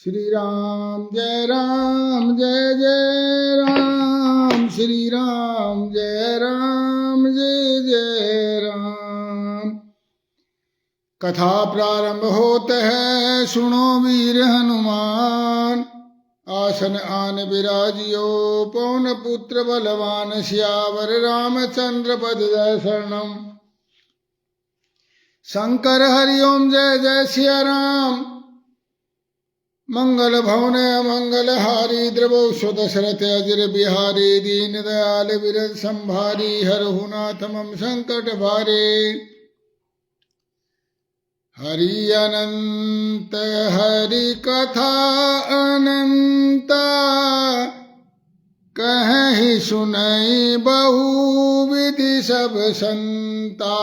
श्री राम जय जय राम, श्री राम जय जय राम। कथा प्रारंभ होत है, सुनो वीर हनुमान। आसन आन विराजियो, पवन पुत्र बलवान। सियावर रामचंद्र पद जय शरणम। शंकर हरिओम जय जय सिया राम। मंगल भवन मंगल हारी, द्रवोषो दशरथ अजर बिहारी। दीन दयाल विरद संभारी, हरहु नाथ मम संकट भारे। हरि अनंत हरि कथा अनंता, कहीं सुनई बहु विधि सब संता।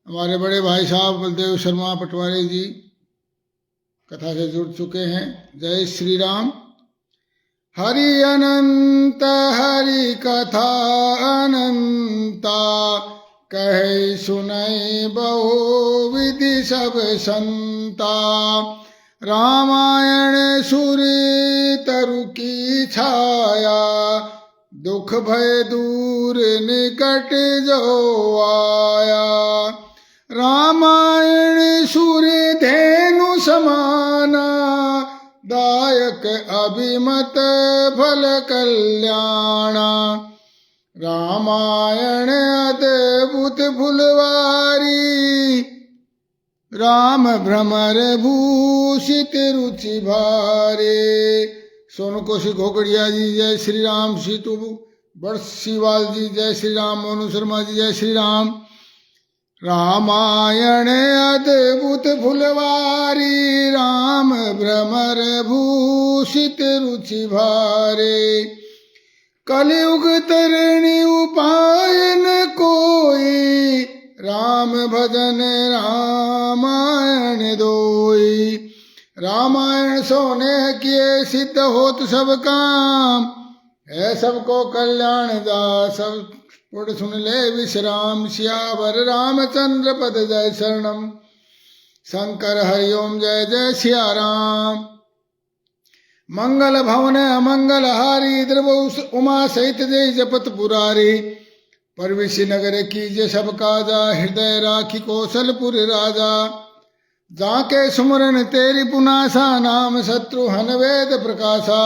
हमारे बड़े भाई साहब बलदेव शर्मा पटवारी जी कथा से जुड़ चुके हैं। जय श्री राम। हरि अनंत हरि कथा अनंता, कहे सुनई बहु विधि सब संता। रामायण सूरी तरु की छाया, दुख भय दूर निकट जो आया। रामायण सूर्य धेनु समाना, दायक अभिमत फल कल्याणा। रामायण अद्भुत फुलवारी, राम भ्रमर भूषित रुचि भारे। सोनू कौशिक घोगड़िया जी जय श्री राम। सीतू बरसीवाल जी जय श्री राम। मोनू शर्मा जी जय श्री राम। रामायण अद्भुत फुलवारी, राम भ्रमर भूषित रुचि भारे। कलयुग तरणी उपाय न कोई, राम भजन रामायण दोई। रामायण सोने किए सिद्ध होत सब काम, है सबको कल्याण दा सब पुर सुन ले विश्राम। सियावर रामचंद्र पद जय शरणम। शंकर हरिओम जय जय सिया राम। मंगल भवन अमंगल हारी, द्रवोष उमा सहित जय जपत पुरारी। परविशी नगर कीजे सब काजा, हृदय राखी कौशलपुर राजा। जाके सुमरन तेरी पुनासा, नाम शत्रु हन वेद प्रकाशा।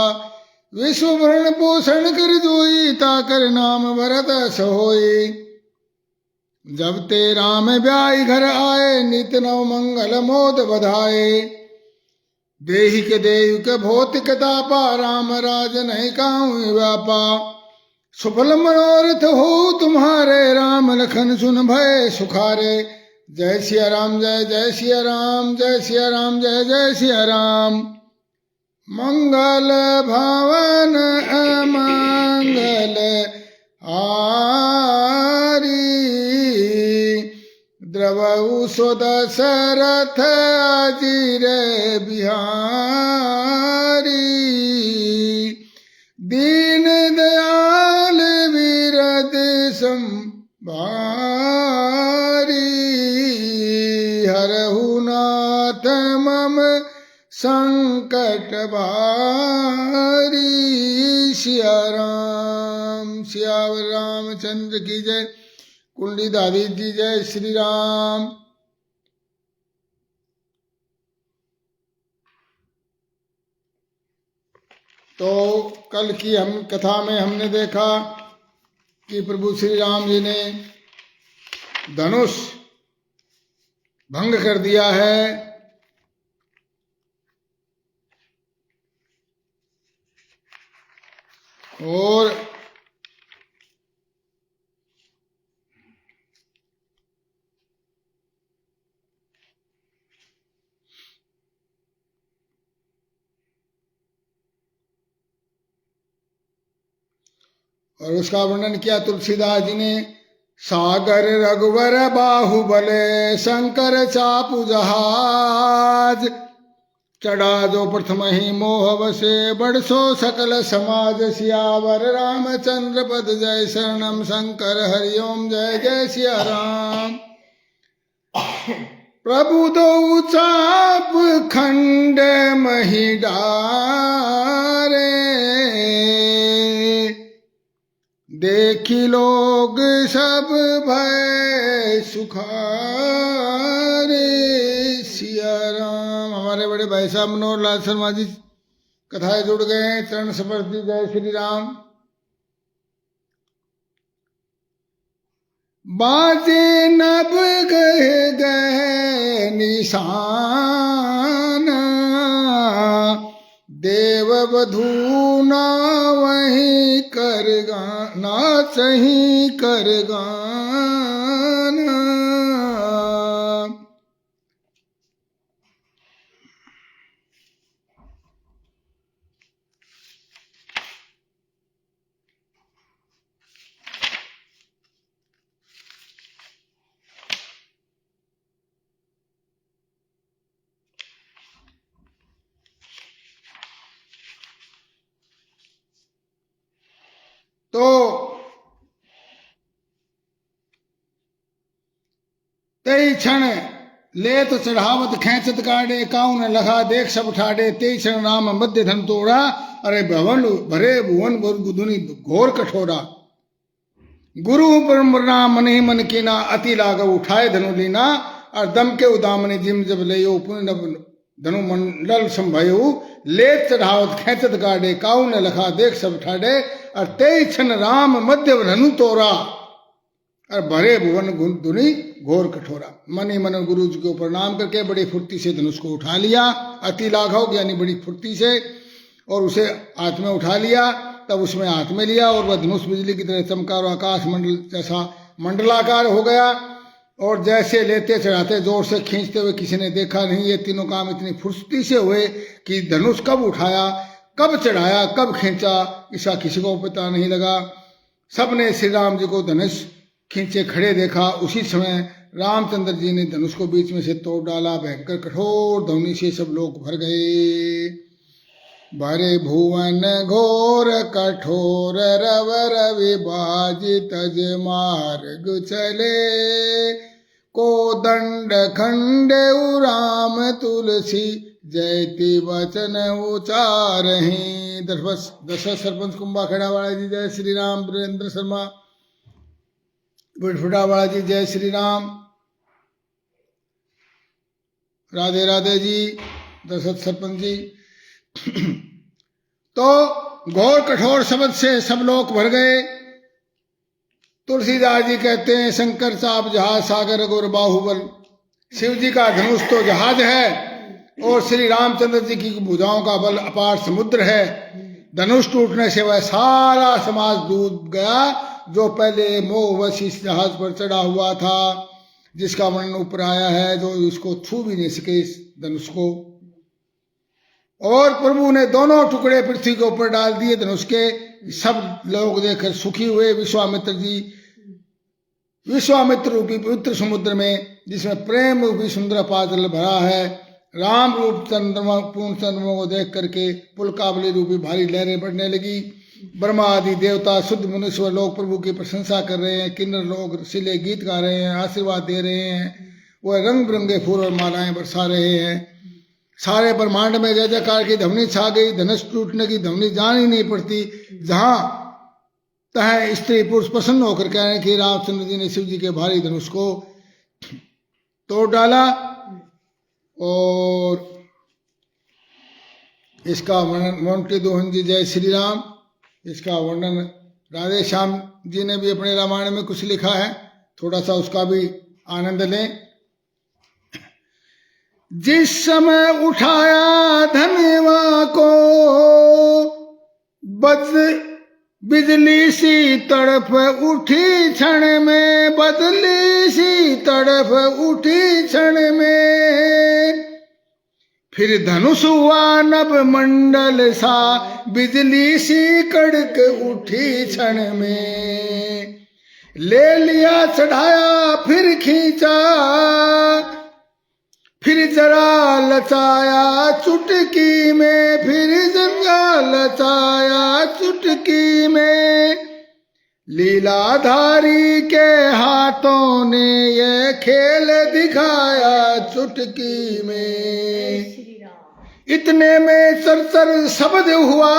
विश्व भरण पोषण कर जोई, ताकर नाम भरत सोई। जब ते राम ब्याई घर आए, नित नव मंगल मोद बधाए। देहि के देव के भौतिक तापा, राम राज नहीं काहू व्यापा। सुफल मनोरथ हो तुम्हारे, राम लखन सुन भय सुखारे। जय सिया राम जय जय सिया राम, जय सिया राम जय जय सिया राम। मंगल भवन अमंगल हारी, द्रवहु सो दशरथ अजिर बिहारी। दीन दयाल विरद संभारी, हरहु नाथ मम संकट भारी। सिया राम। सियावर रामचंद्र की जय। कुंडी दादी जी जय श्री राम। तो कल की हम कथा में हमने देखा कि प्रभु श्री राम जी ने धनुष भंग कर दिया है और उसका वर्णन किया तुलसीदास जी ने। सागर रघुवर बाहुबले, शंकर चापु जहाज। चढ़ा जो प्रथम ही मोह बसे, बरसो सकल समाज। सियावर रामचंद्र पद जय शरणम। शंकर हरिओम जय जय सिया राम। प्रभु दो चाप खंड मही डारे, देखी लोग सब भय सुखारे। सिया राम। हमारे बड़े भाई साहब मनोहर लाल शर्मा जी कथाएं जुड़ गए हैं। चरण समर्पित। जय श्री राम। बाजे नभ गए गए निशान, देव वधू ना वही कर गाना, सही कर गाना। तो तेई क्षण ले तो चढ़ावत खेचत काटे, काऊ न लखा देख सब ठाडे। तेई क्षण राम मध्य धन तोड़ा, अरे भवन भरे भुवन दुनि घोर कठोरा। गुरु परम मन ही मन कीना, अति लागव उठाए धनु लीना। और दम के उदामने जिम जब ले धनु मंडल संभयु, ले चढ़ावत खेचत काटे, काऊ न लखा देख सब ठाडे। और तेई क्षण राम मध्य धनु तोड़ा, और भरे भुवन धुनि घोर कठोरा। मन ही मन गुरु जी को प्रणाम करके बड़ी फुर्ती से धनुष को उठा लिया। अति लाघव यानी बड़ी फुर्ती से, और उसे हाथ में उठा लिया। तब उसमें हाथ में लिया और वह धनुष बिजली की तरह चमका और आकाश मंडल जैसा मंडलाकार हो गया। और जैसे लेते चढ़ाते जोर से खींचते हुए किसी ने देखा नहीं। ये तीनों काम इतनी फुर्ती से हुए कि धनुष कब उठाया, कब चढ़ाया, कब खींचा, इसका किसी को पता नहीं लगा। सबने श्री राम जी को धनुष खींचे खड़े देखा। उसी समय रामचंद्र जी ने धनुष को बीच में से तोड़ डाला। भयंकर कठोर ध्वनि से सब लोग भर गए। भरे भुवन घोर कठोर, रव रवि बाज तज मार्ग चले। को दंड खंड राम तुलसी, जयति वचन उचारहि। दशरथ सरपंच कुंभाखेड़ा वाला जी जय श्री राम। वीरेंद्र शर्मा बिटफुटा वाला जी जय श्री राम। राधे राधे जी। दशरथ सरपंच जी। तो घोर कठोर शब्द से सब लोग भर गए। तुलसीदास जी कहते हैं, शंकर चाप जहाज सागर गुर बाहुबल। शिव जी का धनुष तो जहाज है और श्री रामचंद्र जी की भुजाओं का बल अपार समुद्र है। धनुष टूटने से वह सारा समाज डूब गया जो पहले मोहवश इस जहाज पर चढ़ा हुआ था, जिसका वर्णन ऊपर आया है, जो इसको छू भी नहीं सके इस धनुष को। और प्रभु ने दोनों टुकड़े पृथ्वी के ऊपर डाल दिए धनुष के। सब लोग देखकर सुखी हुए। विश्वामित्र जी विश्वामित्र रूपी पवित्र समुद्र में, जिसमें प्रेम रूपी सुंदर पाजल भरा है, राम रूप चंद्रमा पूर्ण चंद्रमा को देख करके पुलकावली रूपी भारी लहरें बढ़ने लगी। ब्रह्मा आदि देवता शुद्ध मनुष्य लोग प्रभु की प्रशंसा कर रहे हैं। किन्नर लोग रसीले गीत गा रहे हैं, आशीर्वाद दे रहे हैं। वह रंग बिरंगे फूल और मालाएं बरसा रहे हैं। सारे ब्रह्मांड में जय जयकार की ध्वनि छा गई। धनुष टूटने की ध्वनि जान ही नहीं पड़ती। जहां तह स्त्री पुरुष प्रसन्न होकर कह रहे हैं कि रामचंद्र जी ने शिव जी के भारी धनुष को तोड़ डाला। और इसका वर्णन मोंटी दोहन जी जय श्री राम। इसका वर्णन राधे श्याम जी ने भी अपने रामायण में कुछ लिखा है, थोड़ा सा उसका भी आनंद लें। जिस समय उठाया धनवा को, बिजली सी तड़फ उठी क्षण में, बदली सी तड़फ उठी क्षण में। फिर धनुष हुआ नभ मंडल सा, बिजली सी कड़क उठी क्षण में। ले लिया चढ़ाया फिर खींचा, फिर जरा लचाया चुटकी में, फिर जरा लचाया चुटकी में। लीलाधारी के हाथों ने ये खेल दिखाया चुटकी में। इतने में सरसर शब्द हुआ,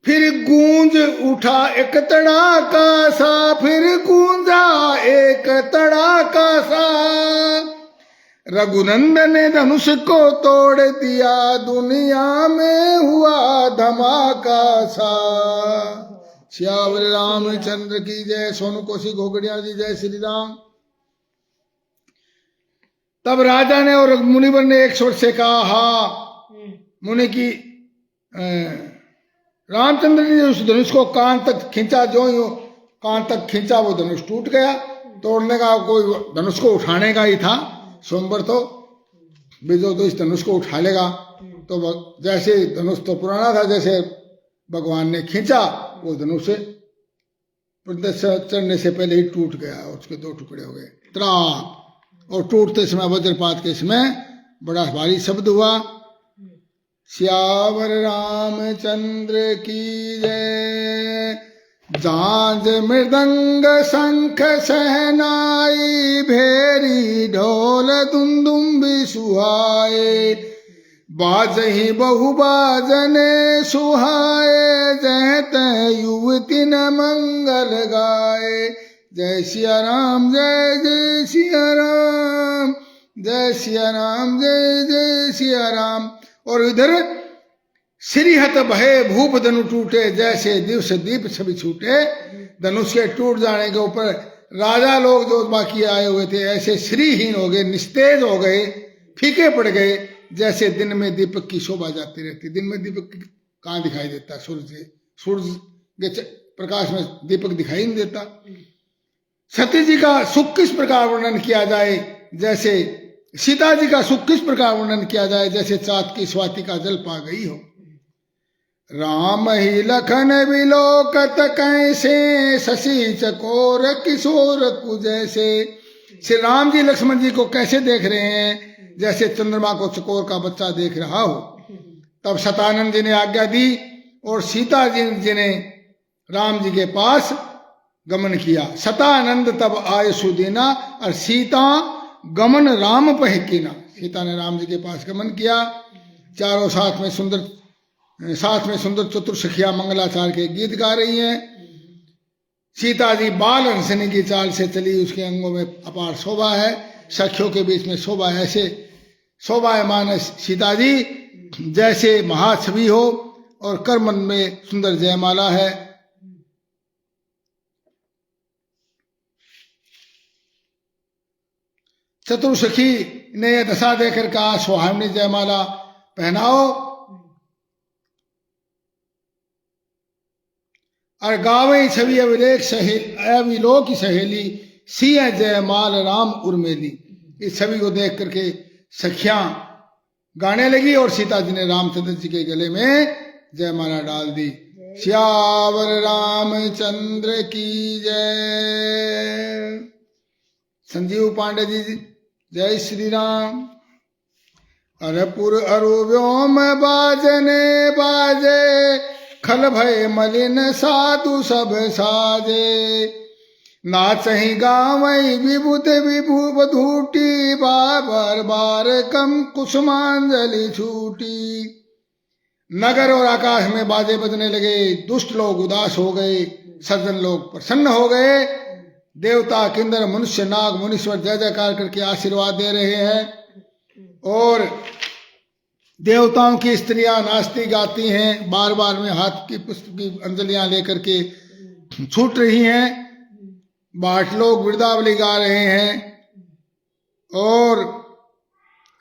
फिर गूंज उठा एक तड़ाका सा, फिर गूंजा एक तड़ाका सा। रघुनंदन ने धनुष को तोड़ दिया, दुनिया में हुआ धमाका सा। श्यावर रामचंद्र की जय। सोनू कोशी घोगड़िया जी जय श्री राम। तब राजा ने और मुनिवर ने एक स्वर से कहा, हा मुनि की रामचंद्र ने उस धनुष को कान तक खींचा, जो यूं कान तक खींचा वो धनुष टूट गया। तोड़ने का कोई धनुष को उठाने का ही था स्वयंवर, तो बिजो तो इस धनुष को उठा लेगा। तो जैसे धनुष तो पुराना था, जैसे भगवान ने खींचा वो धनुष चढ़ने से पहले ही टूट गया और उसके दो टुकड़े हो गए त्राप। और टूटते समय वज्रपात के समय बड़ा भारी शब्द हुआ। श्यावर रामचंद्र की जय। झांझ मृदंग शंख सहनाई, भेरी ढोल दुंदुम्बी सुहाए। बाजही बहु बाजने सुहाए, जहत युवती न मंगल गाए। जय सिया राम जय जय सिया राम, जय सिया राम जय जय सिया राम। और इधर श्रीहत भये भूप धनु टूटे, जैसे दिवस दीप सभी छूटे। धनुष के टूट जाने के ऊपर राजा लोग जो बाकी आए हुए थे ऐसे श्रीहीन हो गए, निस्तेज हो गए, फीके पड़ गए, जैसे दिन में दीपक की शोभा जाती रहती। दिन में दीपक कहाँ दिखाई देता? सूरज के प्रकाश में दीपक दिखाई नहीं देता। सती जी का सुख किस प्रकार वर्णन किया जाए, जैसे सीता जी का सुख किस प्रकार वर्णन किया जाए, जैसे चाँद की स्वाति का जल पा गई हो। राम ही लखन विलोकत कैसे, शशि चकोर किशोर कु जैसे। श्री राम जी लक्ष्मण जी को कैसे देख रहे हैं, जैसे चंद्रमा को चकोर का बच्चा देख रहा हो। तब शतानंद जी ने आज्ञा दी और सीता जी ने राम जी के पास गमन किया। शतानंद तब आय सुदीना, और सीता गमन राम पहकीना। सीता ने राम जी के पास गमन किया। चारों साथ में सुंदर चतुर्सखिया मंगलाचार के गीत गा रही हैं। सीता जी बाल हंसनी की चाल से चली, उसके अंगों में अपार शोभा है। सखियों के बीच में शोभा, ऐसे शोभायमान सीता जी जैसे महाछवि हो, और करमन में सुंदर जयमाला है। चतुर्सखी ने यह दशा देकर कहा, सुहावनी जयमाला पहनाओ और गावे छवि अविलोक की सहेली, सिया जयमाल राम उर्मेली। इस छवि को देख करके सखियां गाने लगी और सीता जी ने रामचंद्र जी के गले में जयमाला डाल दी। श्यावर रामचंद्र की जय। संजीव पांडे जी जय श्री राम। अरपुर अरु व्योम बाजने बाजे, खल भय मलिन साधु सब साजे। नाचही गावई विभूत विभूवधूटी, बार बार कम कुसुमांजलि छूटी। नगर और आकाश में बाजे बजने लगे। दुष्ट लोग उदास हो गए, सज्जन लोग प्रसन्न हो गए। देवता किन्नर मनुष्य नाग मुनीश्वर जय जयकार करके आशीर्वाद दे रहे हैं। और देवताओं की स्त्रियां नाचती गाती हैं, बार बार में हाथ की पुष्प की अंजलियां लेकर के छूट रही हैं। बाट लोग वृंदावली गा रहे हैं। और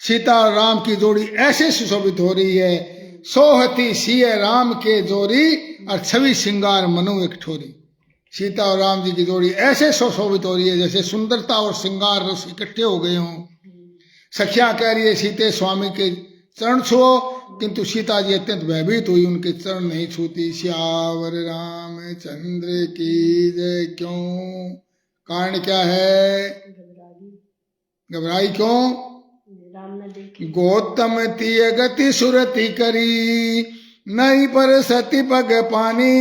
सीता और राम की जोड़ी ऐसे सुशोभित हो रही है, सोहती सिय राम के जोड़ी, और छवि श्रृंगार मनु एक ठोरी। सीता और राम जी की जोड़ी ऐसे सुशोभित हो रही है जैसे सुंदरता और श्रृंगार रस इकट्ठे हो गए हों। सखियां कह रही है सीते स्वामी के चरण छुओ, किंतु सीता जी अत्यंत भयभीत हुई, उनके चरण नहीं छूती। श्यावर रामचंद्र की जय। क्यों? कारण क्या है? घबराई क्यों? गौतम तीय गति सुरति करी, नहीं पर सती पग पानी।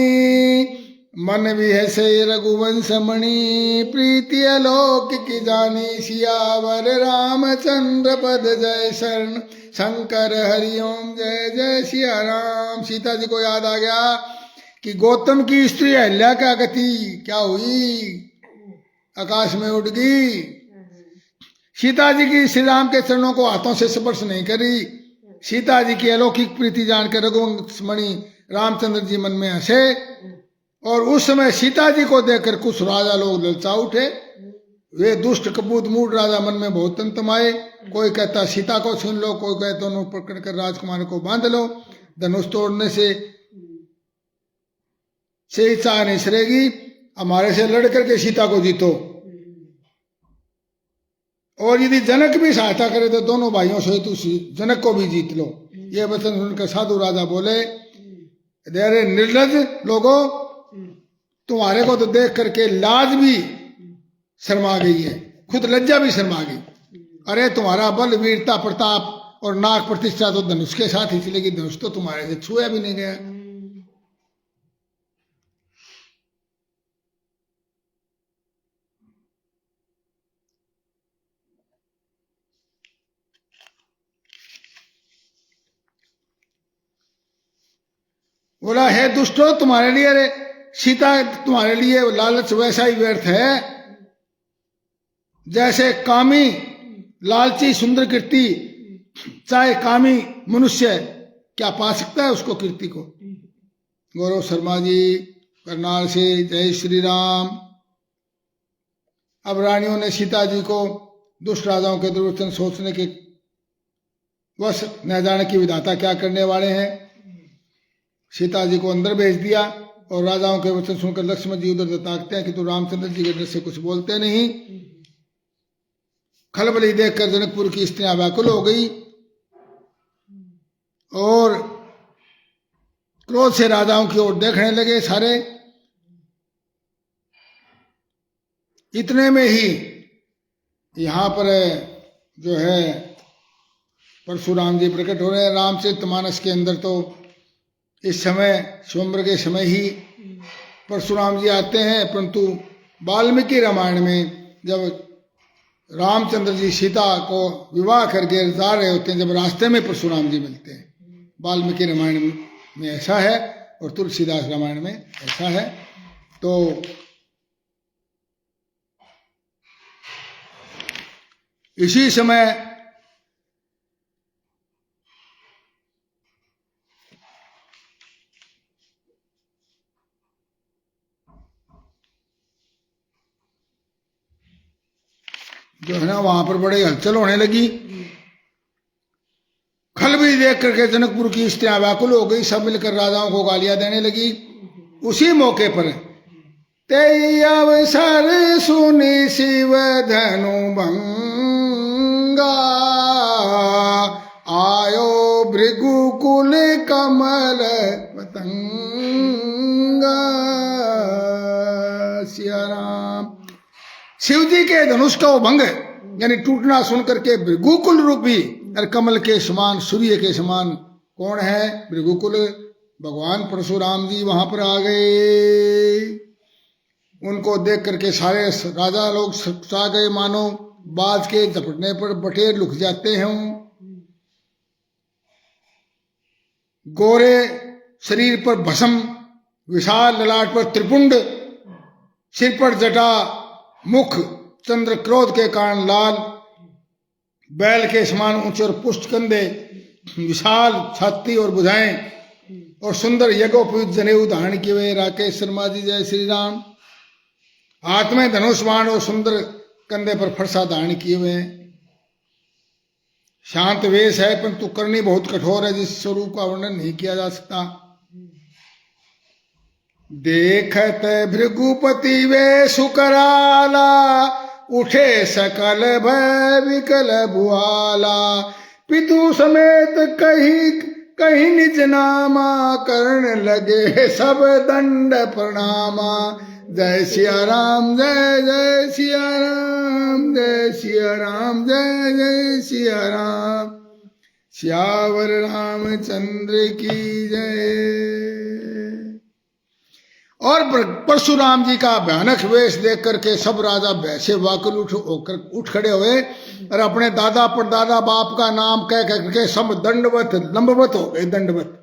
मन भी है से रघुवंश मणि, प्रीति आलोक की जानी, सियावर रामचंद्र पद जय शरण, शंकर हरिओम जय जय सिया राम। सीता जी को याद आ गया कि गौतम की स्त्री अहल्या क्या गति क्या हुई, आकाश में उड़ गई। सीता जी की श्री राम के चरणों को हाथों से स्पर्श नहीं करी। सीता जी की अलौकिक प्रीति जानकर रघुवंश मणि रामचंद्र जी मन में हंसे, और उस समय सीता जी को देखकर कुछ राजा लोग ललचा उठे। वे दुष्ट कपूत मूड राजा मन में बहुत तंतमाए। कोई कहता सीता को छीन लो, कोई कहता दोनों पकड़ कर राजकुमार को बांध लो, धनुष तोड़ने से चाह नहीं सरेगी, हमारे से लड़ करके सीता को जीतो, और यदि जनक भी सहायता करे तो दोनों भाइयों से तो जनक को भी जीत लो। ये वचन सुनकर साधु राजा बोले, अरे निर्लज लोगों, तुम्हारे को तो देख करके लाज भी शर्मा गई है, खुद लज्जा भी शर्मा गई। अरे तुम्हारा बल वीरता प्रताप और नाग प्रतिष्ठा तो धनुष के साथ ही चलेगी, धनुष तो तुम्हारे से छुआ भी नहीं गया। बोला हे दुष्टो, तुम्हारे लिए अरे सीता तुम्हारे लिए लालच वैसा ही व्यर्थ है जैसे कामी लालची सुंदर कीर्ति, चाहे कामी मनुष्य क्या पा सकता है उसको कीर्ति को। गौरव शर्मा जी करनाल से जय श्री राम। अब रानियों ने सीता जी को दुष्ट राजाओं के दुर्वचन सोचने के वश न जाने की विधाता क्या करने वाले हैं, सीता जी को अंदर भेज दिया। और राजाओं के वचन सुनकर लक्ष्मण जी उधर ताकते हैं कि तो रामचंद्र जी के डर से कुछ बोलते नहीं। खलबली देखकर जनकपुर की स्त्रियां व्याकुल हो गई और क्रोध से राजाओं की ओर देखने लगे सारे। इतने में ही यहां पर जो है परशुराम जी प्रकट हो रहे हैं। रामचरितमानस के अंदर तो इस समय स्वयंवर के समय ही परशुराम जी आते हैं, परंतु वाल्मीकि रामायण में जब रामचंद्र जी सीता को विवाह करके जा रहे होते हैं, जब रास्ते में परशुराम जी मिलते हैं, वाल्मीकि रामायण में ऐसा है और तुलसीदास रामायण में ऐसा है। तो इसी समय जो है ना वहां पर बड़े हलचल होने लगी। खलबली देख करके जनकपुर की स्त्रियां व्याकुल हो गई, सब मिलकर राजाओं को गालियां देने लगी। उसी मौके पर ते अवसर सुनि शिव धनु भंगा, आयो भृगुकुल कमल पतंगा। सिया राम। शिव जी के धनुष का वो भंग यानी टूटना सुन करके भृगुकुल रूपी और कमल के समान सूर्य के समान कौन है? भृगुकुल भगवान परशुराम जी वहां पर आ गए। उनको देख करके सारे राजा लोग सा गए, मानो बाज के झपटने पर बटेर लुक जाते हैं। गोरे शरीर पर भस्म, विशाल ललाट पर त्रिपुंड, सिर पर जटा, मुख चंद्र क्रोध के कारण लाल, बैल के समान ऊंचे और पुष्ट कंधे, विशाल छाती और भुजाएं, और सुंदर यज्ञोपवीत जनेऊ धारण किए हुए। राकेश शर्मा जी जय श्री राम। हाथ में धनुष बाण और सुंदर कंधे पर फरसा धारण किए हुए हैं। शांत वेश है, परंतु करनी बहुत कठोर है, जिस स्वरूप का वर्णन नहीं किया जा सकता। देखत भृगुपति वे सुकराला, उठे सकल भय विकल भुआला। पितु समेत कहीं कहीं निज नामा, कर्ण लगे सब दंड प्रणामा। जय सिया राम जय जय सिया राम, जय सिया राम जय जय सिया राम। श्यावर रामचंद्र की जय। और परशुराम जी का भयानक वेश देख करके सब राजा वैसे वाकुल उठ खड़े हुए और अपने दादा परदादा बाप का नाम कह करके सब दंडवत लंबवत हो गए। दंडवत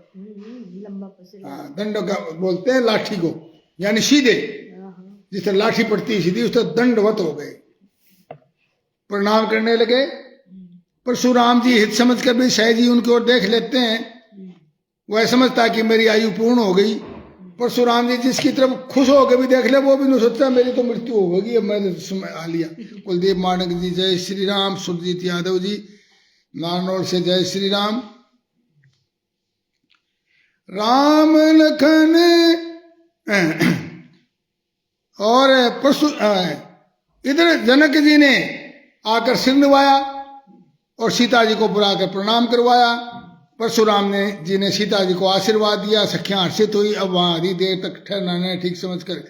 दंड का बोलते हैं लाठी को, यानी सीधे, जिस तरह लाठी पड़ती है सीधी, उस तरह दंडवत हो गए, प्रणाम करने लगे। परशुराम जी हित समझ कर भी सहजी उनकी ओर देख लेते हैं। वह समझता कि मेरी आयु पूर्ण हो गई। परशुराम जी जिसकी तरफ खुश होकर भी देख ले, वो भी नहीं सोचता मेरी तो मृत्यु हो गई, अब मैंने समय आ लिया। कुलदीप मानक जी जय श्री राम, सुरजीत यादव जी नारनौल से जय श्री राम। राम लखन और परशु इधर जनक जी ने आकर सिर निभाया और सीता जी को बुलाकर प्रणाम करवाया। परशुराम ने जी ने सीता जी को आशीर्वाद दिया। सखियां हर्षित हुई। अब वहां अधिक देर तक ठहरना नहीं ठीक समझकर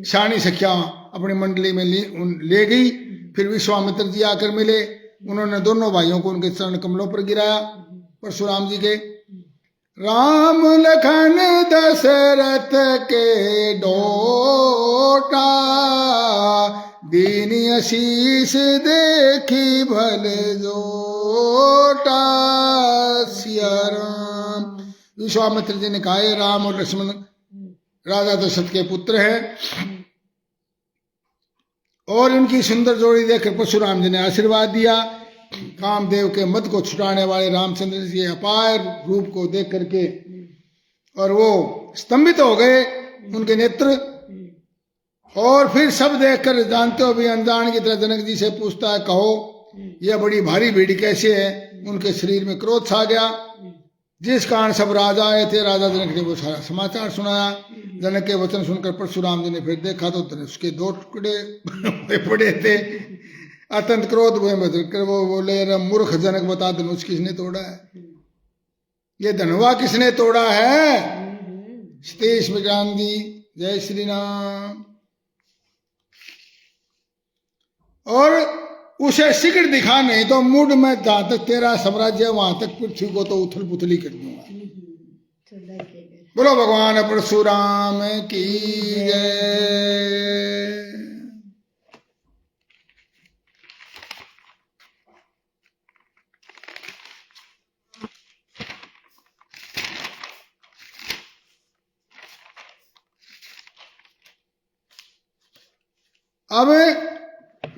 शानी सखियां अपनी मंडली में ले गई। फिर विश्वामित्र जी आकर मिले। उन्होंने दोनों भाइयों को उनके चरण कमलों पर गिराया परशुराम जी के। राम लखन दशरथ के डोटा, दीन आशीष देखी भल जोटा। सिया राम। विश्वामित्र जी ने कहा राम और लक्ष्मण राजा दशरथ के पुत्र हैं और उनकी सुंदर जोड़ी देखकर परशुराम जी ने आशीर्वाद दिया। कामदेव के मद को छुटाने वाले रामचंद्र जी अपार रूप को देख करके और वो स्तंभित हो गए, उनके नेत्र। और फिर सब देखकर जानते हो भी अनजान की तरह जनक जी से पूछता है, कहो यह बड़ी भारी भीड़ कैसे है। उनके शरीर में क्रोध छा गया, जिस कारण सब राजा आए थे। राजा जनक ने वो सारा समाचार सुनाया। जनक के वचन सुनकर परशुराम जी ने फिर देखा तो धनुष के 2 टुकड़े पड़े थे। अत्यंत क्रोध हुए, वो बोले मूर्ख जनक बता धनुष किसने तोड़ा है, ये धनवा किसने तोड़ा है। सतीश गांधी जय श्री राम। और उसे शिखर दिखा, नहीं तो मुड में जहां तक तेरा साम्राज्य वहां तक पृथ्वी को तो उथल पुथली कर दूंगा। बोलो भगवान परशुराम की जय। अब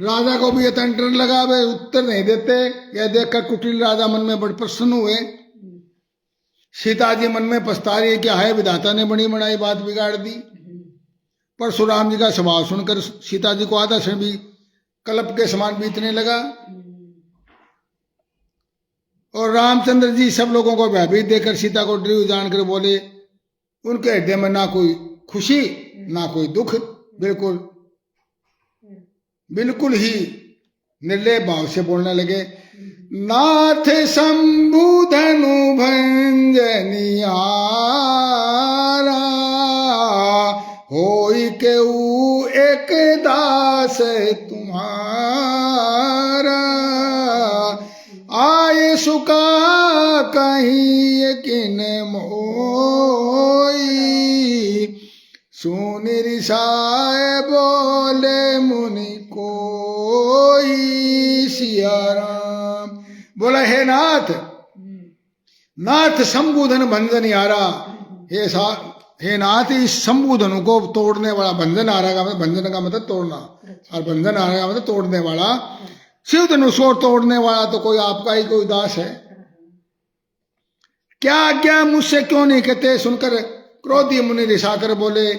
राजा को भी ये डर लगा, वे उत्तर नहीं देते। यह देखकर कुटिल राजा मन में बड़े प्रसन्न हुए। सीता जी मन में पछता रही है कि हाय विधाता ने बड़ी बनाई बात बिगाड़ दी। परशुराम जी का स्वभाव सुनकर सीता जी को आधा क्षण भी कल्प के समान बीतने लगा। और रामचंद्र जी सब लोगों को भयभीत देकर सीता को डरी जानकर बोले। उनके हृदय में ना कोई खुशी ना कोई दुख, बिल्कुल ही निर्लय भाव से बोलने लगे। नाथ शंभु धनु भंजनियारा, होई केऊ एक दास तुम्हारा। आए सुका कहीं किन मोई, सुनि रिसाए बोले मुनि कोई। सिया राम। बोला हे नाथ, नाथ शंभुधन भंजन यारा। हे नाथ, इस शंभुधनु को तोड़ने वाला, भंजन आ रहा, भंजन का मतलब तोड़ना, और भंजन आ रहा मतलब तोड़ने वाला। शिव धनुष को तोड़ने वाला तो कोई आपका ही कोई दास है क्या मुझसे क्यों नहीं कहते। सुनकर क्रोधी मुनि रिसाकर बोले।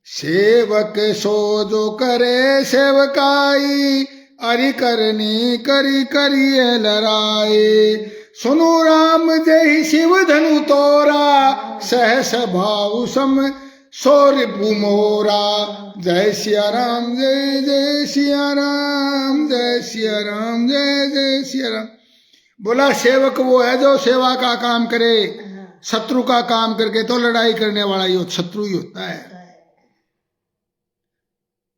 सेवक सो जो करे सेवकाई, अरि करनी करी करिए लड़ाई। सुनो राम जय शिव धनु तोरा, सहस भाव सम सौर्य भूमोरा। जय सिया राम जय जय सिया राम, जय सिया राम जय जय सिया राम। बोला सेवक वो है जो सेवा का काम करे, शत्रु का काम करके तो लड़ाई करने वाला ही शत्रु ही होता है।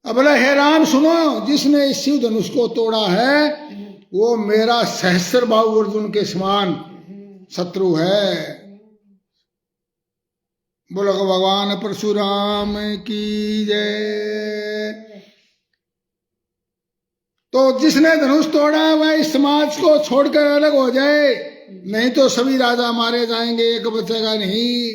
अब बोला हे राम सुनो, जिसने इस शिव धनुष को तोड़ा है वो मेरा सहस्र बाहु अर्जुन के समान शत्रु है। बोलो भगवान परशुराम की जय। तो जिसने धनुष तोड़ा वह इस समाज को छोड़कर अलग हो जाए, नहीं तो सभी राजा मारे जाएंगे, एक बचेगा नहीं।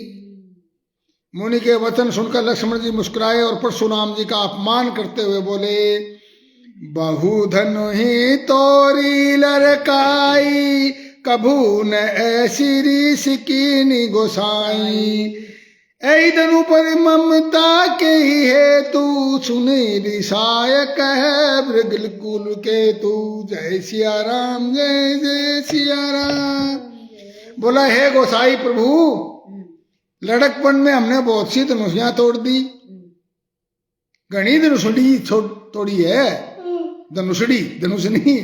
मुनि के वचन सुनकर लक्ष्मण जी मुस्कुराए और परशुराम जी का अपमान करते हुए बोले, बहु धनु ही तोरी लड़काई, कभू न ऐसी रीस कीनी गोसाई। ऐ धनु पर ममता के ही है तू, सुने रिसाय कह मृगल कुल के तू। जय सिया राम, जय जय सिया राम। बोला, हे गोसाई प्रभु, लड़कपन में हमने बहुत सी धनुषियां तोड़ दी, घनी धनुषड़ी तोड़ी है। धनुषड़ी, धनुष नहीं,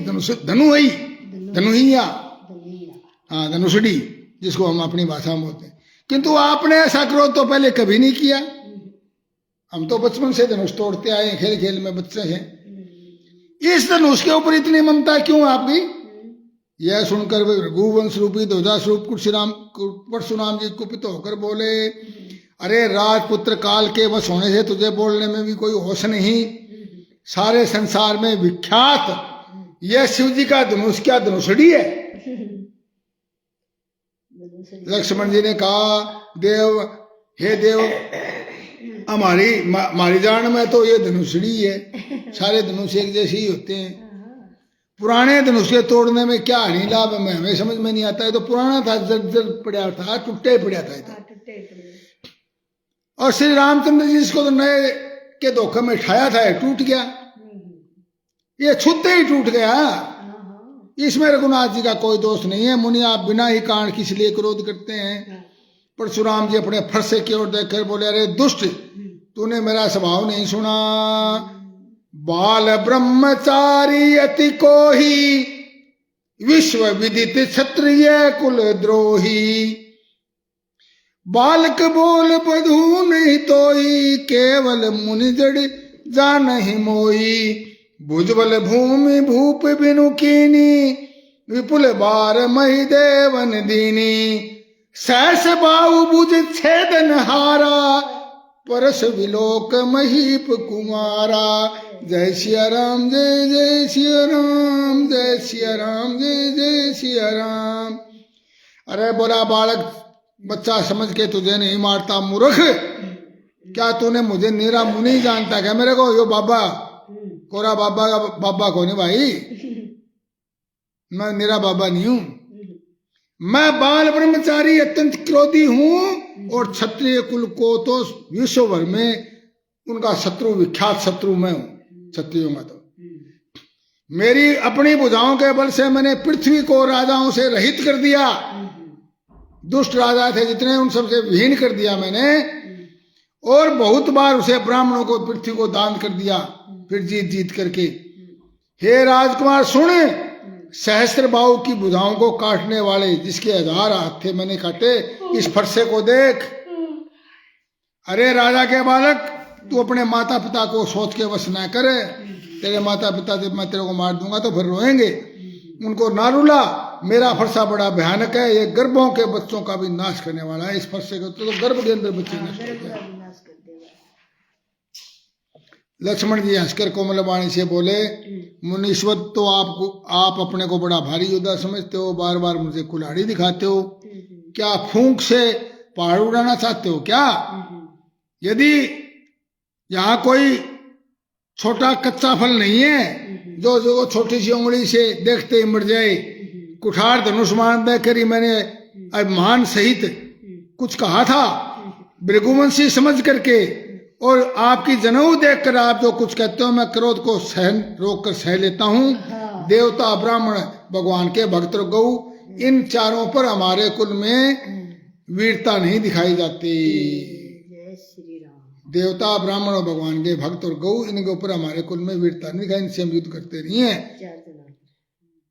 धनु ही, धनुहिया, हाँ धनुषड़ी जिसको हम अपनी भाषा में बोलते हैं। किंतु आपने ऐसा क्रोध तो पहले कभी नहीं किया। हम तो बचपन से धनुष तोड़ते आए, खेल खेल में बच्चे हैं। इस धनुष के ऊपर इतनी ममता क्यों आपकी? यह सुनकर वे रघुवंश रूपी ध्वजा स्वरूप परशुराम जी कुपित होकर बोले, अरे राजपुत्र, काल के वश होने से तुझे बोलने में भी कोई होश नहीं। सारे संसार में विख्यात यह शिव जी का धनुष क्या धनुषड़ी है? लक्ष्मण जी ने कहा, देव, हे देव, हमारी जान में तो ये धनुषड़ी है। सारे धनुष एक जैसे ही होते हैं। पुराने धनुष के तोड़ने में क्या हानि लाभ है, हमें समझ में नहीं आता है। तो पुराना था, जर्जर पड़ा था, टूटे पड़ा था। और श्री रामचंद्र जी इसको तो नए के धोखे में उठाया था, टूट गया। ये छूते ही टूट गया। इसमें रघुनाथ जी का कोई दोष नहीं है। मुनि, आप बिना ही कारण किस लिए क्रोध करते हैं? परशुराम जी अपने फरसे की ओर देखकर बोले, अरे दुष्ट, तूने मेरा स्वभाव नहीं सुना। बाल ब्रह्मचारी अति को ही, विश्व विदित क्षत्रिय कुल द्रोही। बालक बोल बधू नहीं तोई, केवल मुनि जड़ जान ही मोई। भुजबल भूमि भूप बिनु कीनी, विपुल बार मही देवन दीनी। सहस बाहु भुज छेदन हारा, परस विलोक महीप कुमारा। जय सिया राम, जय जय सिया राम, जय सिया राम, जय जय सिया राम। अरे बोला, बालक, बच्चा समझ के तुझे नहीं मारता, मूर्ख। क्या तूने मुझे नीरा मुनि जानता क्या मेरे को? यो बाबा, कोरा बाबा का बाबा कौन है भाई? मैं नीरा बाबा नहीं हूं। मैं बाल ब्रह्मचारी अत्यंत क्रोधी हूं, और क्षत्रिय कुल को तो विश्व भर में उनका शत्रु, विख्यात शत्रु मैं हूं, क्षत्रियों का। तो मेरी अपनी भुजाओं के बल से मैंने पृथ्वी को राजाओं से रहित कर दिया। दुष्ट राजा थे जितने, उन सबसे विहीन कर दिया मैंने। और बहुत बार उसे ब्राह्मणों को, पृथ्वी को दान कर दिया, फिर जीत जीत करके। हे राजकुमार सुन, सहस्त्र बाहु की भुजाओं को काटने वाले, जिसके 1000 हाथ थे मैंने काटे, इस फरसे को देख। अरे राजा के बालक, तू अपने माता पिता को सोच के वश न करे। तेरे माता पिता जब मैं तेरे को मार दूंगा तो फिर रोएंगे। उनको ना रुला। मेरा फरसा बड़ा भयानक है, ये गर्भों के बच्चों का भी नाश करने वाला है। इस फरसे को तो गर्भ के अंदर बच्चे नष्ट हो गए। लक्ष्मण जी हंसकर कोमल वाणी से बोले, मुनीश्वर, तो आप अपने को बड़ा भारी योद्धा समझते हो, बार बार मुझे कुल्हाड़ी दिखाते हो। क्या फूंक से पहाड़ उड़ाना चाहते हो क्या? यदि यहाँ कोई छोटा कच्चा फल नहीं है जो छोटी सी उंगली से देखते ही मर जाए। कुठार धनुष्मान देकर ही मैंने अभिमान सहित कुछ कहा था, भृगुवंशी समझ करके, और आपकी जनेऊ देखकर आप जो कुछ कहते हो, मैं क्रोध को रोक कर सह लेता हूँ। देवता, ब्राह्मण, भगवान के भक्त और गौ, इन चारों पर हमारे कुल में वीरता नहीं दिखाई जाती। देवता, ब्राह्मण और भगवान के भक्त और गौ, इनके ऊपर हमारे कुल में वीरता नहीं दिखाई, इनसे हम युद्ध करते नहीं है।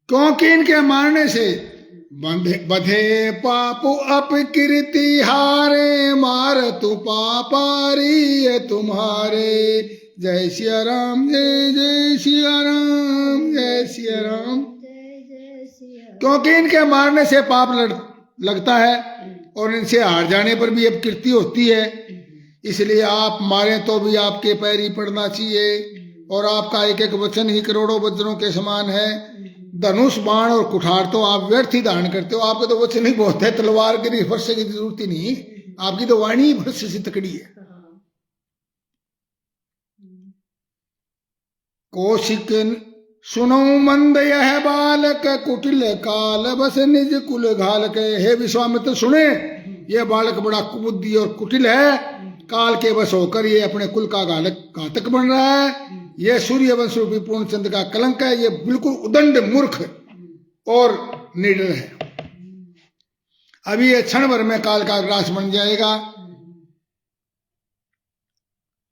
क्योंकि इनके मारने से बधे पापु अपकीर्ति हारे, मार तू पापारी है तुम्हारे। जय सिया राम, जय जय सिया राम, जय सिया राम। क्योंकि इनके मारने से पाप लगता है, और इनसे हार जाने पर भी अब कीर्ति होती है, इसलिए आप मारें तो भी आपके पैर ही पड़ना चाहिए। और आपका एक एक वचन ही करोड़ों वज्रों के समान है। धनुष बाण और कुठार तो आप व्यर्थ ही धारण करते हो, आपके तो वचन ही बहुत है, तलवार की फरसे की जरूरत ही नहीं, आपकी तो वाणी ही फरसे से तकड़ी है। कौशिक सुनो मंद यह बालक कुटिल काल बस निज कुल घालक। हे विश्वामित्र सुने, यह बालक बड़ा कुबुद्धि और कुटिल है, काल के बस होकर ये अपने कुल का घातक बन रहा है। यह सूर्य वंश रूपी पूर्णचंद्र का कलंक है, ये बिल्कुल उदंड मूर्ख और निडर है। अभी ये क्षण भर में काल का ग्रास बन जाएगा।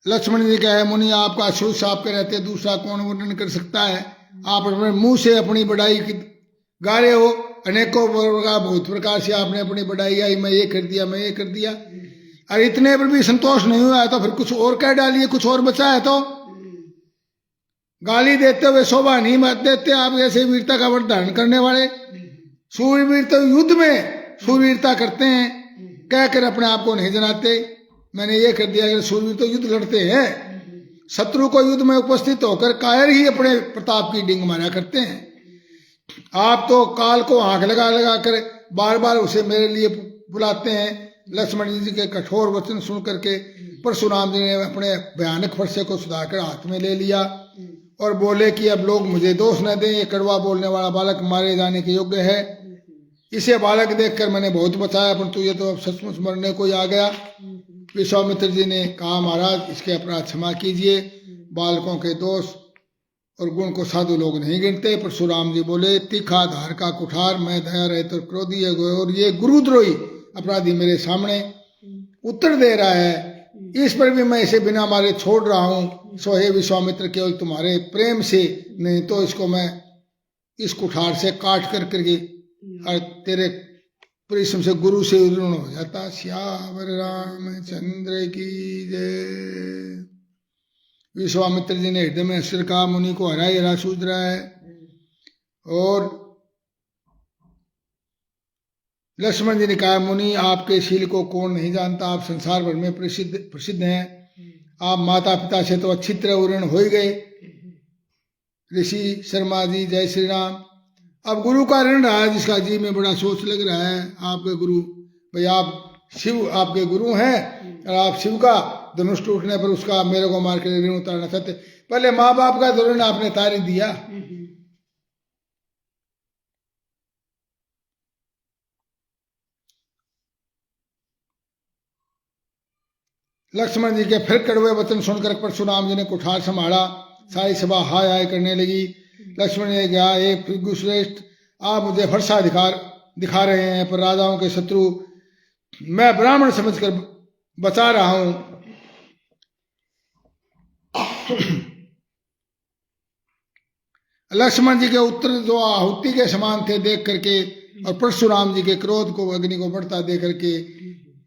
लक्ष्मण जी कहे, मुनि आपका शुद्ध साप के रहते दूसरा कौन वर्णन कर सकता है। आप अपने मुंह से अपनी बड़ाई गा रहे हो, अनेकों प्रकार बहुत प्रकार से आपने अपनी बड़ाई आई, मैं ये कर दिया, मैं ये कर दिया। और इतने पर भी संतोष नहीं हुआ है तो फिर कुछ और कह डालिए, कुछ और बचा है तो। गाली देते हुए शोभा नहीं मत देते आप, ऐसे वीरता का व्रत धारण करने वाले। सूर्यवीर तो युद्ध में सूर्यवीरता करते हैं, कहकर अपने आप को नहीं जनाते मैंने ये कर दिया। अगर सूर्यवीर तो युद्ध लड़ते हैं, शत्रु को युद्ध में उपस्थित होकर कायर ही अपने प्रताप की डिंग मारा करते हैं। आप तो काल को आंख लगा लगा कर बार बार उसे मेरे लिए बुलाते हैं। लक्ष्मण जी के कठोर वचन सुन करके परशुराम जी ने अपने भयानक फरसे को सुधाकर हाथ में ले लिया और बोले कि अब लोग मुझे दोष न दें, ये कड़वा बोलने वाला बालक मारे जाने के योग्य है। इसे बालक देखकर मैंने बहुत बचाया, परंतु ये तो अब सचमुच मरने को ही आ गया। विश्वामित्र जी ने कहा, महाराज इसके अपराध क्षमा कीजिए, बालकों के दोष और गुण को साधु लोग नहीं गिनते। परशुराम जी बोले, तीखा धार का कुठार, मैं दया रहित और क्रोधी है, और ये गुरुद्रोही अपराधी मेरे सामने उत्तर दे रहा है, इस पर भी मैं इसे बिना मारे छोड़ रहा हूं। सो हे विश्वामित्र, केवल तुम्हारे प्रेम से, नहीं तो इसको मैं इस कुठार से काट कर करके और तेरे परिश्रम से गुरु से ऋण हो जाता। श्यावर रामचंद्र की जय। विश्वामित्र जी ने हृदय में हंसकर कहा, मुनि को हरा ही हरा सूझ रहा है। और लक्ष्मण जी ने कहा, मुनि आपके शील को कौन नहीं जानता, आप संसार भर में प्रसिद्ध हैं। आप माता पिता से तो अच्छी तरह ऋण हो ही गए। ऋषि शर्मा जी, जय श्री राम। अब गुरु का ऋण रहा है, जिसका जी में बड़ा सोच लग रहा है। आपके गुरु भाई, आप शिव आपके गुरु हैं और आप शिव का धनुष टूटने पर उसका मेरे को मार के ऋण उतारना चाहते। पहले माँ बाप का ऋण आपने तार ही दिया। लक्ष्मण जी के फिर कड़वे वचन सुनकर परशुराम जी ने कुठार संभाला। सारी सभा हाय हाय करने लगी। लक्ष्मण ने कहा, हे भृगुश्रेष्ठ, आप मुझे फरसा दिखा रहे हैं, पर राजाओं के शत्रु मैं ब्राह्मण समझकर बचा रहा हूं। लक्ष्मण जी के उत्तर जो आहुति के समान थे देख करके, और परशुराम जी के क्रोध को, अग्नि को बढ़ता देख करके,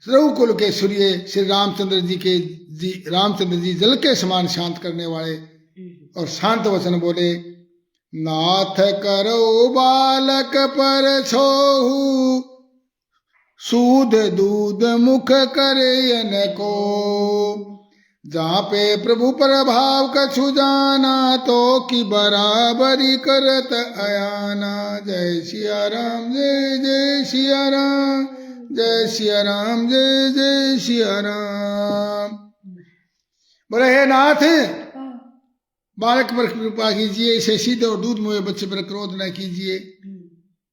रघुकुल के सूर्य श्री रामचंद्र जी जल के समान शांत करने वाले और शांत वचन बोले, नाथ करो बालक पर छोहु, सूद दूध मुख करे को, जहाँ पे प्रभु प्रभाव कछु जाना, तो की बराबरी करत अयाना। जय सिया राम, जय जय सिया राम, जय सिया राम, जय जय सिया राम। बोले, हे नाथ, बालक पर कृपा कीजिए, इसे सीधे और दूध मुहे बच्चे पर क्रोध न कीजिए।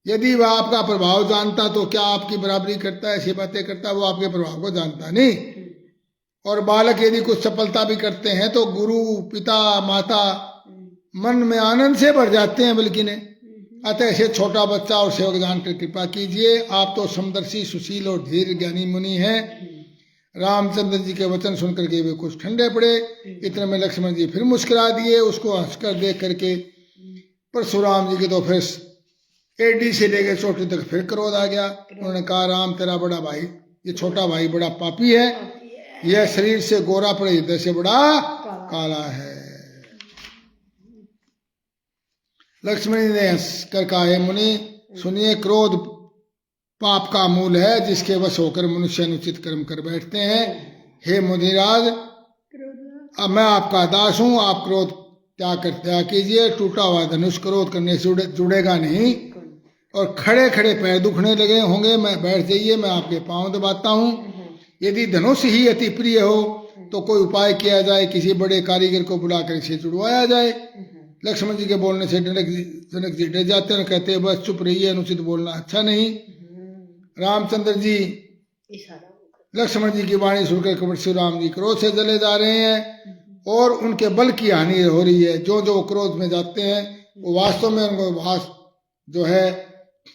यदि वह आपका प्रभाव जानता तो क्या आपकी बराबरी करता, ऐसी बातें करता, वो आपके प्रभाव को जानता नहीं। और बालक यदि कुछ सफलता भी करते हैं तो गुरु पिता माता मन में आनंद से भर जाते हैं, बल्कि ने। अतः ऐसे छोटा बच्चा और सेवक जानकर कृपा कीजिए। आप तो समदर्शी, सुशील और धीर ज्ञानी मुनि हैं। रामचंद्र जी के वचन सुनकर के वे कुछ ठंडे पड़े। इतने में लक्ष्मण जी फिर मुस्कुरा दिए। उसको हंसकर देख करके परशुराम जी के तो फिर एडी से लेकर चोटी तक फिर क्रोध आ गया। उन्होंने कहा, राम तेरा बड़ा भाई, ये छोटा भाई बड़ा पापी है, यह शरीर से गोरा पर हृदय से बड़ा काला है। लक्ष्मण जी ने हंसकर कहा, हे मुनि सुनिए, क्रोध पाप का मूल है, जिसके वश होकर मनुष्य अनुचित कर्म कर बैठते हैं। हे मुनिराज, अब मैं आपका दास हूँ, आप क्रोध त्याग कीजिए। टूटा हुआ धनुष क्रोध करने से जुड़ेगा नहीं, और खड़े खड़े पैर दुखने लगे होंगे, मैं बैठ जाइए, मैं आपके पांव दबाता हूँ। यदि धनुष ही अति प्रिय हो तो कोई उपाय किया जाए, किसी बड़े कारीगर को बुलाकर इसे जुड़वाया जाए। लक्ष्मण जी के बोलने से जनक जी डर जाते हैं, कहते हैं बस चुप रहिए, अनुचित बोलना अच्छा नहीं। रामचंद्र जी लक्ष्मण जी की वाणी सुनकर परशुराम राम जी क्रोध से जले जा रहे हैं, और उनके बल की हानि हो रही है। जो जो क्रोध में जाते हैं वो वास्तव में उनको जो है,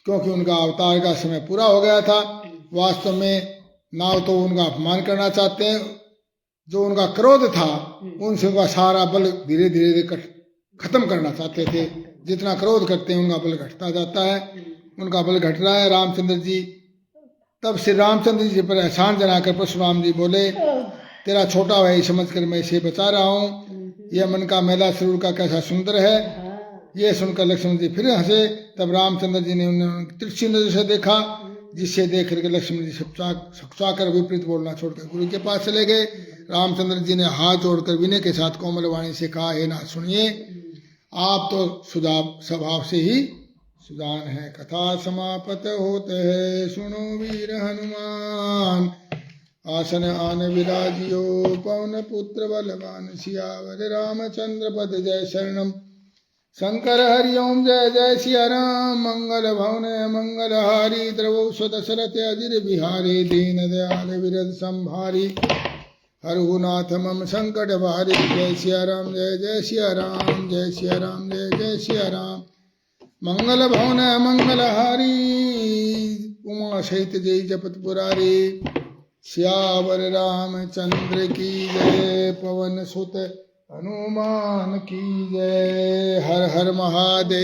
क्योंकि उनका अवतार का समय पूरा हो गया था, वास्तव में ना तो उनका अपमान करना चाहते हैं, जो उनका क्रोध था उनसे उनका सारा बल धीरे धीरे खत्म करना चाहते थे। जितना क्रोध करते हैं उनका बल घटता जाता है, उनका बल घट रहा है। रामचंद्र जी तब श्री रामचंद्र जी पर एहसान जनाकर परशुराम जी बोले, तेरा छोटा भाई समझकर मैं इसे बचा रहा हूँ, यह मन का मैला शरीर का कैसा सुंदर है। ये सुनकर लक्ष्मण जी फिर हंसे। तब रामचंद्र जी ने उन्हें तिरछी नजर से देखा, जिससे देख करके लक्ष्मण जी सकुचाकर विपरीत बोलना छोड़कर गुरु के पास चले गए। रामचंद्र जी ने हाथ जोड़कर विनय के साथ कोमल वाणी से कहा, हे नाथ सुनिए, आप तो स्वभाव से ही सुजान है। कथा समापत होते है, सुनो वीर हनुमान। आसन आन विराजियो, पवन पुत्र बलवान। सियावर रामचंद्र पद जय शरणम। शंकर हरिओम जय जय सिया राम। मंगल भवन मंगल हारी, द्रवौ स्वदशरथ अजिर बिहारी। दीन दयाल विरद संभारी, हरहुनाथ मम संकट भारी। जय सिया राम जय जय सिया राम, जय सिया राम जय जय सिया राम। मंगल भवन मंगल हारी, उमा सहित जय जपत पुरारी। सियावर रामचंद्र की जय, पवन सुत हनुमान की जय। हर हर महादेव।